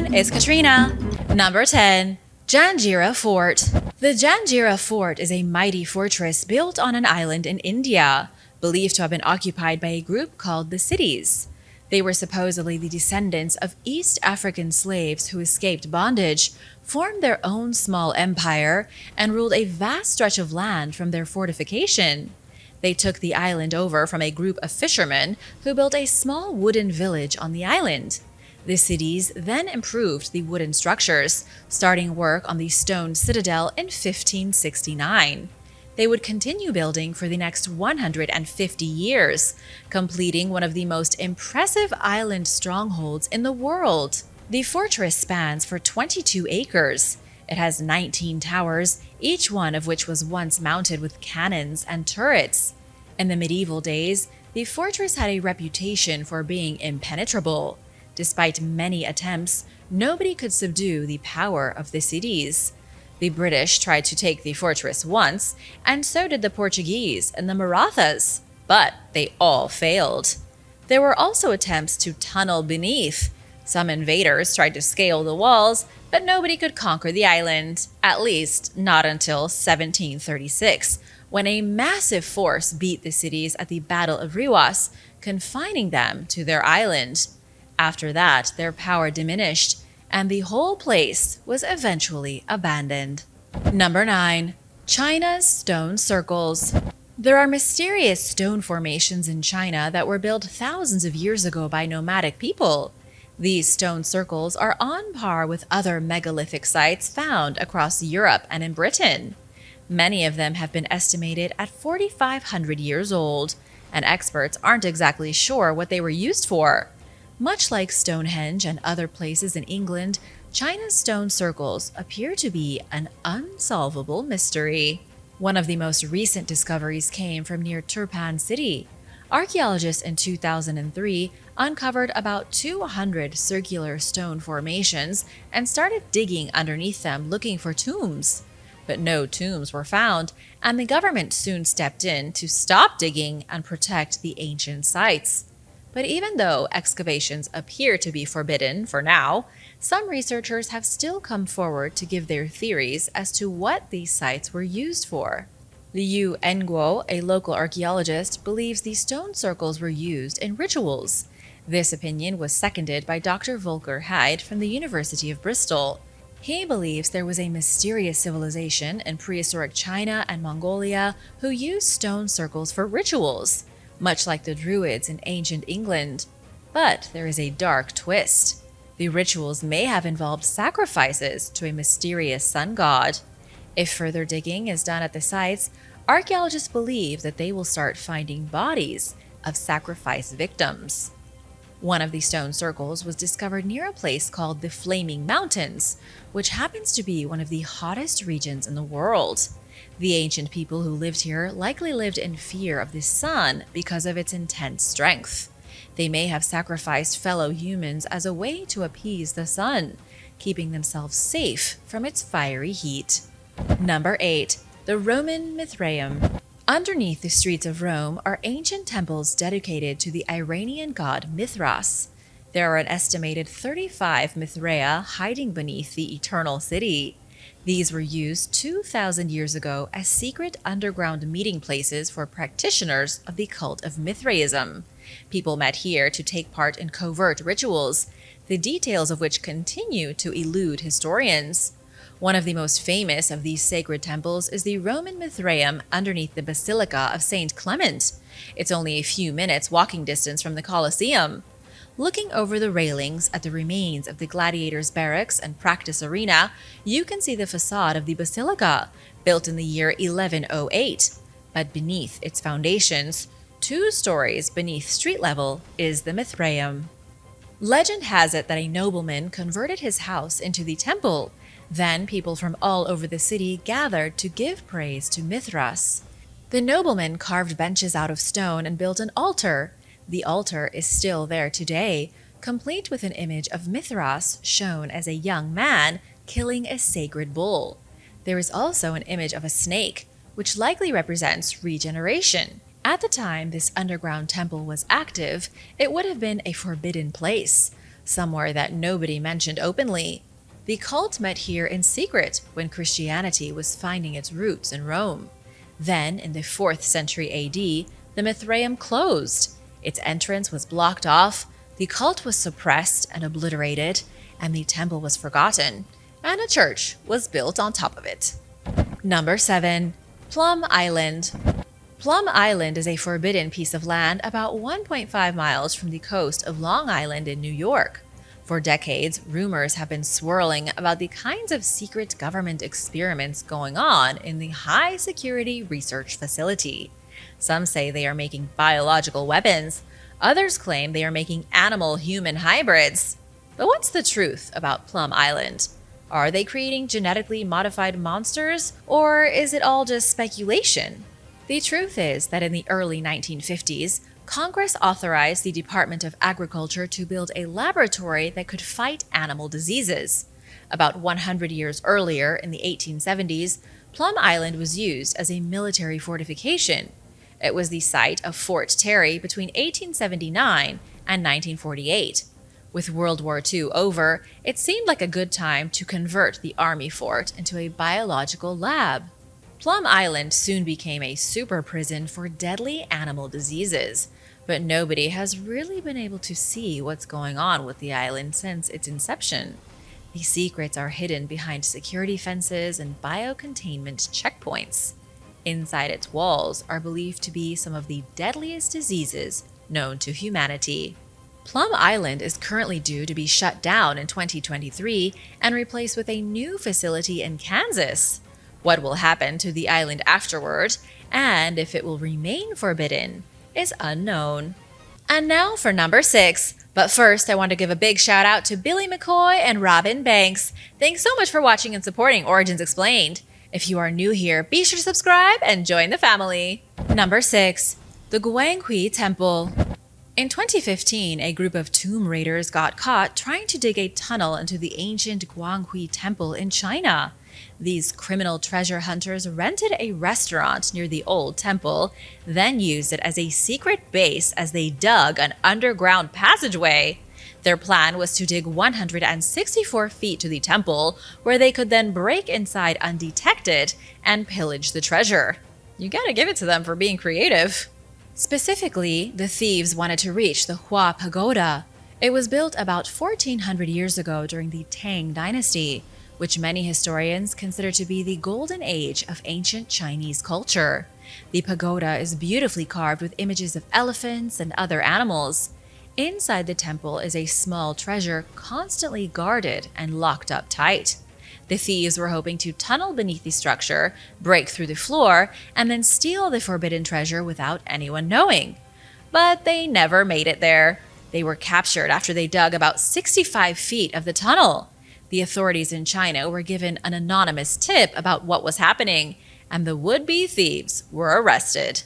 everyone, it's Katrina. Number 10. Janjira Fort. The Janjira Fort is a mighty fortress built on an island in India, believed to have been occupied by a group called the Cities. They were supposedly the descendants of East African slaves who escaped bondage, formed their own small empire, and ruled a vast stretch of land from their fortification. They took the island over from a group of fishermen who built a small wooden village on the island. The Cities then improved the wooden structures, starting work on the stone citadel in 1569. They would continue building for the next 150 years, completing one of the most impressive island strongholds in the world. The fortress spans for 22 acres. It has 19 towers, each one of which was once mounted with cannons and turrets. In the medieval days, the fortress had a reputation for being impenetrable. Despite many attempts, nobody could subdue the power of the Cities. The British tried to take the fortress once, and so did the Portuguese and the Marathas, but they all failed. There were also attempts to tunnel beneath. Some invaders tried to scale the walls, but nobody could conquer the island, at least not until 1736, when a massive force beat the Cities at the Battle of Riwas, confining them to their island. After that, their power diminished, and the whole place was eventually abandoned. Number 9. China's stone circles. There are mysterious stone formations in China that were built thousands of years ago by nomadic people. These stone circles are on par with other megalithic sites found across Europe and in Britain. Many of them have been estimated at 4,500 years old, and experts aren't exactly sure what they were used for. Much like Stonehenge and other places in England, China's stone circles appear to be an unsolvable mystery. One of the most recent discoveries came from near Turpan City. Archaeologists in 2003 uncovered about 200 circular stone formations and started digging underneath them looking for tombs. But no tombs were found, and the government soon stepped in to stop digging and protect the ancient sites. But even though excavations appear to be forbidden for now, some researchers have still come forward to give their theories as to what these sites were used for. Liu Enguo, a local archaeologist, believes the stone circles were used in rituals. This opinion was seconded by Dr. Volker Heide from the University of Bristol. He believes there was a mysterious civilization in prehistoric China and Mongolia who used stone circles for rituals, much like the Druids in ancient England. But there is a dark twist. The rituals may have involved sacrifices to a mysterious sun god. If further digging is done at the sites, archaeologists believe that they will start finding bodies of sacrifice victims. One of the stone circles was discovered near a place called the Flaming Mountains, which happens to be one of the hottest regions in the world. The ancient people who lived here likely lived in fear of the sun because of its intense strength. They may have sacrificed fellow humans as a way to appease the sun, keeping themselves safe from its fiery heat. Number 8. The Roman Mithrayum. Underneath the streets of Rome are ancient temples dedicated to the Iranian god Mithras. There are an estimated 35 Mithraea hiding beneath the Eternal City. These were used 2,000 years ago as secret underground meeting places for practitioners of the cult of Mithraism. People met here to take part in covert rituals, the details of which continue to elude historians. One of the most famous of these sacred temples is the Roman Mithrayum underneath the Basilica of St. Clement. It's only a few minutes walking distance from the Colosseum. Looking over the railings at the remains of the gladiators' barracks and practice arena, you can see the facade of the basilica, built in the year 1108. But beneath its foundations, 2 stories beneath street level, is the Mithrayum. Legend has it that a nobleman converted his house into the temple. Then people from all over the city gathered to give praise to Mithras. The nobleman carved benches out of stone and built an altar. The altar is still there today, complete with an image of Mithras shown as a young man killing a sacred bull. There is also an image of a snake, which likely represents regeneration. At the time this underground temple was active, it would have been a forbidden place. somewhere that nobody mentioned openly. The cult met here in secret when Christianity was finding its roots in Rome. Then, in the 4th century AD, the Mithrayum closed. Its entrance was blocked off, the cult was suppressed and obliterated, and the temple was forgotten, and a church was built on top of it. Number 7. Plum Island. Plum Island is a forbidden piece of land about 1.5 miles from the coast of Long Island in New York. For decades, rumors have been swirling about the kinds of secret government experiments going on in the high-security research facility. Some say they are making biological weapons. Others claim they are making animal-human hybrids. But what's the truth about Plum Island? Are they creating genetically modified monsters, or is it all just speculation? The truth is that in the early 1950s, Congress authorized the Department of Agriculture to build a laboratory that could fight animal diseases. About 100 years earlier, in the 1870s, Plum Island was used as a military fortification. It was the site of Fort Terry between 1879 and 1948. With World War II over, it seemed like a good time to convert the Army fort into a biological lab. Plum Island soon became a super prison for deadly animal diseases, but nobody has really been able to see what's going on with the island since its inception. The secrets are hidden behind security fences and biocontainment checkpoints. Inside its walls are believed to be some of the deadliest diseases known to humanity. Plum Island is currently due to be shut down in 2023 and replaced with a new facility in Kansas. What will happen to the island afterward, and if it will remain forbidden, is unknown. And now for number 6. But first, I want to give a big shout out to Billy McCoy and Robin Banks. Thanks so much for watching and supporting Origins Explained. If you are new here, be sure to subscribe and join the family. Number 6. The Guang Hui Temple. In 2015, a group of tomb raiders got caught trying to dig a tunnel into the ancient Guang Hui Temple in China. These criminal treasure hunters rented a restaurant near the old temple, then used it as a secret base as they dug an underground passageway. Their plan was to dig 164 feet to the temple, where they could then break inside undetected and pillage the treasure. You gotta give it to them for being creative. Specifically, the thieves wanted to reach the Hua Pagoda. It was built about 1400 years ago during the Tang Dynasty, which many historians consider to be the golden age of ancient Chinese culture. The pagoda is beautifully carved with images of elephants and other animals. Inside the temple is a small treasure constantly guarded and locked up tight. The thieves were hoping to tunnel beneath the structure, break through the floor, and then steal the forbidden treasure without anyone knowing. But they never made it there. They were captured after they dug about 65 feet of the tunnel. The authorities in China were given an anonymous tip about what was happening, and the would-be thieves were arrested.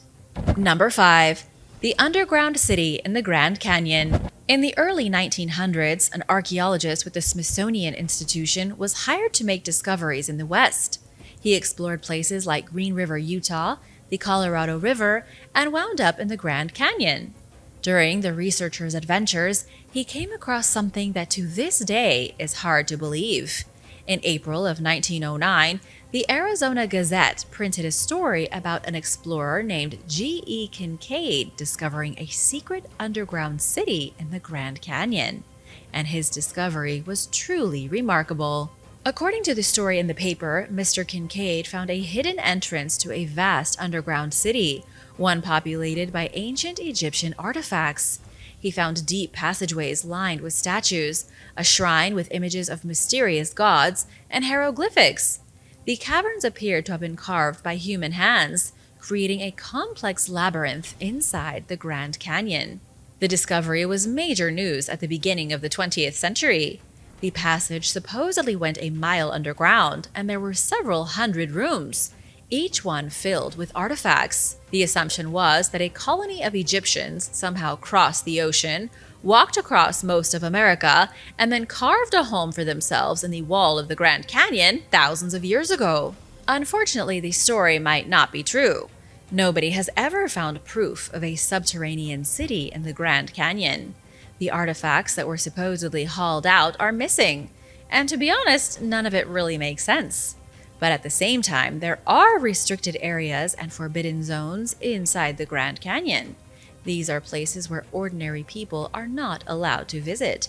Number 5. The underground city in the Grand Canyon. In the early 1900s, an archaeologist with the Smithsonian Institution was hired to make discoveries in the West. He explored places like Green River, Utah, the Colorado River, and wound up in the Grand Canyon. During the researcher's adventures, he came across something that to this day is hard to believe. In April of 1909, the Arizona Gazette printed a story about an explorer named G.E. Kincaid discovering a secret underground city in the Grand Canyon. And his discovery was truly remarkable. According to the story in the paper, Mr. Kincaid found a hidden entrance to a vast underground city, one populated by ancient Egyptian artifacts. He found deep passageways lined with statues, a shrine with images of mysterious gods, and hieroglyphics. The caverns appeared to have been carved by human hands, creating a complex labyrinth inside the Grand Canyon. The discovery was major news at the beginning of the 20th century. The passage supposedly went a mile underground, and there were several hundred rooms, each one filled with artifacts. The assumption was that a colony of Egyptians somehow crossed the ocean, walked across most of America, and then carved a home for themselves in the wall of the Grand Canyon thousands of years ago. Unfortunately, the story might not be true. Nobody has ever found proof of a subterranean city in the Grand Canyon. The artifacts that were supposedly hauled out are missing, and to be honest, none of it really makes sense. But at the same time, there are restricted areas and forbidden zones inside the Grand Canyon. These are places where ordinary people are not allowed to visit.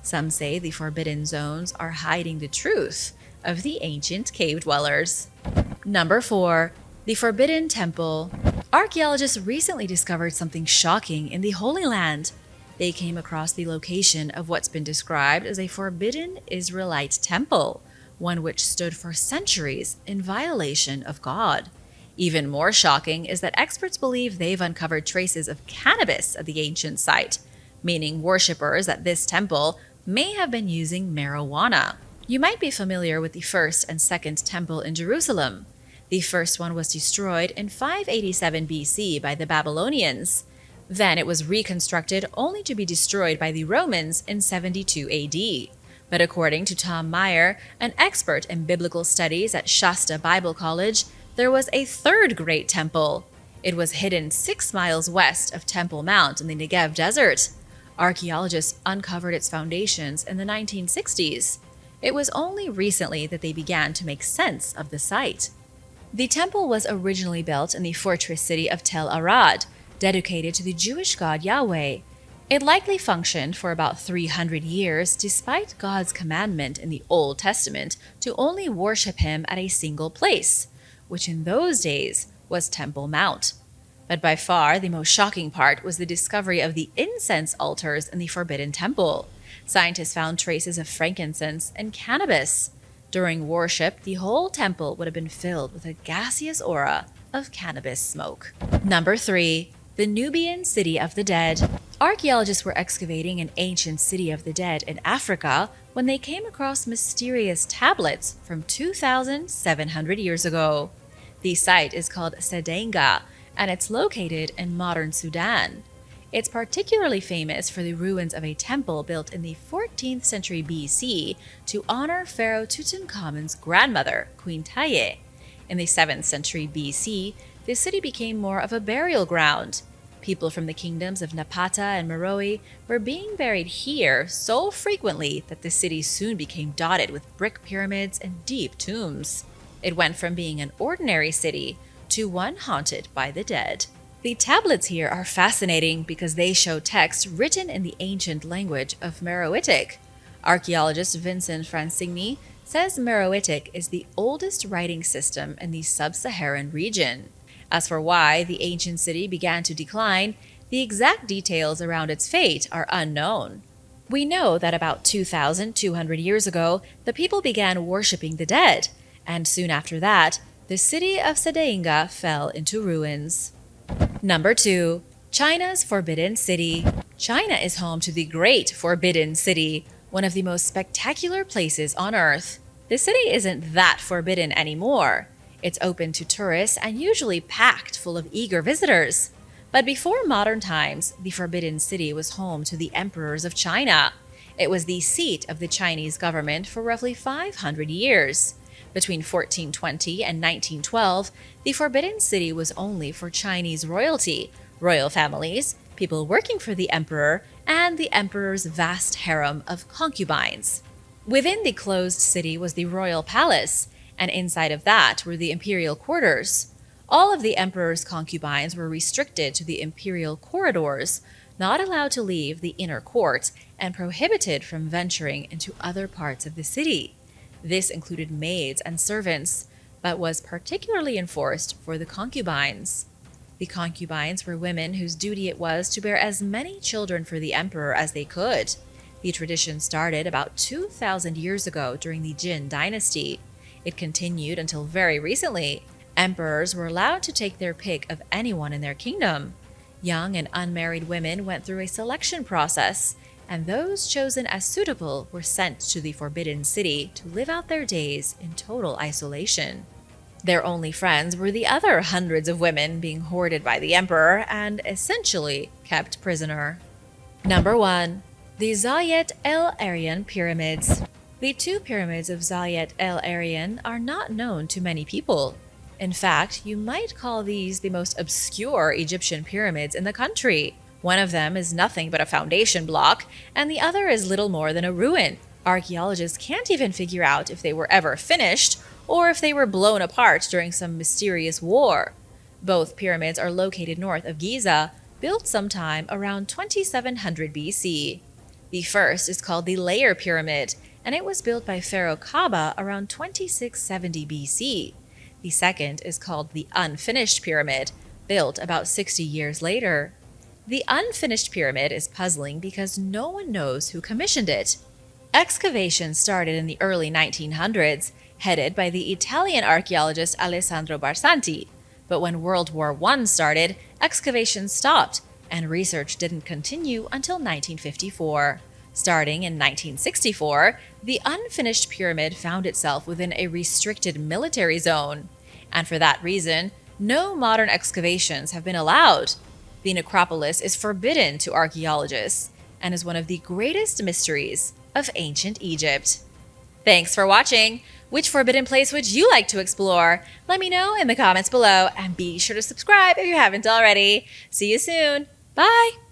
Some say the forbidden zones are hiding the truth of the ancient cave dwellers. Number 4. The Forbidden Temple. Archaeologists recently discovered something shocking in the Holy Land. They came across the location of what's been described as a forbidden Israelite temple, one which stood for centuries in violation of God. Even more shocking is that experts believe they've uncovered traces of cannabis at the ancient site, meaning worshippers at this temple may have been using marijuana. You might be familiar with the first and second temple in Jerusalem. The first one was destroyed in 587 BC by the Babylonians. Then it was reconstructed only to be destroyed by the Romans in 72 AD. But according to Tom Meyer, an expert in biblical studies at Shasta Bible College, there was a third great temple. It was hidden 6 miles west of Temple Mount in the Negev desert. Archaeologists uncovered its foundations in the 1960s. It was only recently that they began to make sense of the site. The temple was originally built in the fortress city of Tel Arad, dedicated to the Jewish god Yahweh. It likely functioned for about 300 years despite God's commandment in the Old Testament to only worship him at a single place, which in those days was Temple Mount. But by far the most shocking part was the discovery of the incense altars in the Forbidden Temple. Scientists found traces of frankincense and cannabis. During worship, the whole temple would have been filled with a gaseous aura of cannabis smoke. Number 3. The Nubian City of the Dead. Archaeologists were excavating an ancient city of the dead in Africa when they came across mysterious tablets from 2,700 years ago. The site is called Sedenga, and it's located in modern Sudan. It's particularly famous for the ruins of a temple built in the 14th century BC to honor Pharaoh Tutankhamun's grandmother, Queen Taye. In the 7th century BC, the city became more of a burial ground. People from the kingdoms of Napata and Meroe were being buried here so frequently that the city soon became dotted with brick pyramids and deep tombs. It went from being an ordinary city to one haunted by the dead. The tablets here are fascinating because they show text written in the ancient language of Meroitic. Archaeologist Vincent Francigny says Meroitic is the oldest writing system in the sub-Saharan region. As for why the ancient city began to decline, the exact details around its fate are unknown. We know that about 2,200 years ago, the people began worshipping the dead, and soon after that, the city of Sedenga fell into ruins. Number 2. China's Forbidden City. China is home to the Great Forbidden City, one of the most spectacular places on Earth. The city isn't that forbidden anymore. It's open to tourists and usually packed full of eager visitors. But before modern times, the Forbidden City was home to the emperors of China. It was the seat of the Chinese government for roughly 500 years. Between 1420 and 1912, the Forbidden City was only for Chinese royalty, royal families, people working for the emperor, and the emperor's vast harem of concubines. Within the closed city was the royal palace, and inside of that were the imperial quarters. All of the emperor's concubines were restricted to the imperial corridors, not allowed to leave the inner court, and prohibited from venturing into other parts of the city. This included maids and servants, but was particularly enforced for the concubines. The concubines were women whose duty it was to bear as many children for the emperor as they could. The tradition started about 2,000 years ago during the Jin dynasty. It continued until very recently. Emperors were allowed to take their pick of anyone in their kingdom. Young and unmarried women went through a selection process, and those chosen as suitable were sent to the Forbidden City to live out their days in total isolation. Their only friends were the other hundreds of women being hoarded by the emperor and essentially kept prisoner. Number 1. The Zayat el-Aryan Pyramids. The 2 pyramids of Zayat el-Aryan are not known to many people. In fact, you might call these the most obscure Egyptian pyramids in the country. One of them is nothing but a foundation block, and the other is little more than a ruin. Archaeologists can't even figure out if they were ever finished or if they were blown apart during some mysterious war. Both pyramids are located north of Giza, built sometime around 2700 BC. The first is called the Layer Pyramid, and it was built by Pharaoh Khaba around 2670 BC. The second is called the Unfinished Pyramid, built about 60 years later. The Unfinished Pyramid is puzzling because no one knows who commissioned it. Excavations started in the early 1900s, headed by the Italian archaeologist Alessandro Barsanti. But when World War I started, excavations stopped, and research didn't continue until 1954. Starting in 1964, the Unfinished Pyramid found itself within a restricted military zone. And for that reason, no modern excavations have been allowed. The necropolis is forbidden to archaeologists and is one of the greatest mysteries of ancient Egypt. Thanks for watching! Which forbidden place would you like to explore? Let me know in the comments below, and be sure to subscribe if you haven't already. See you soon. Bye!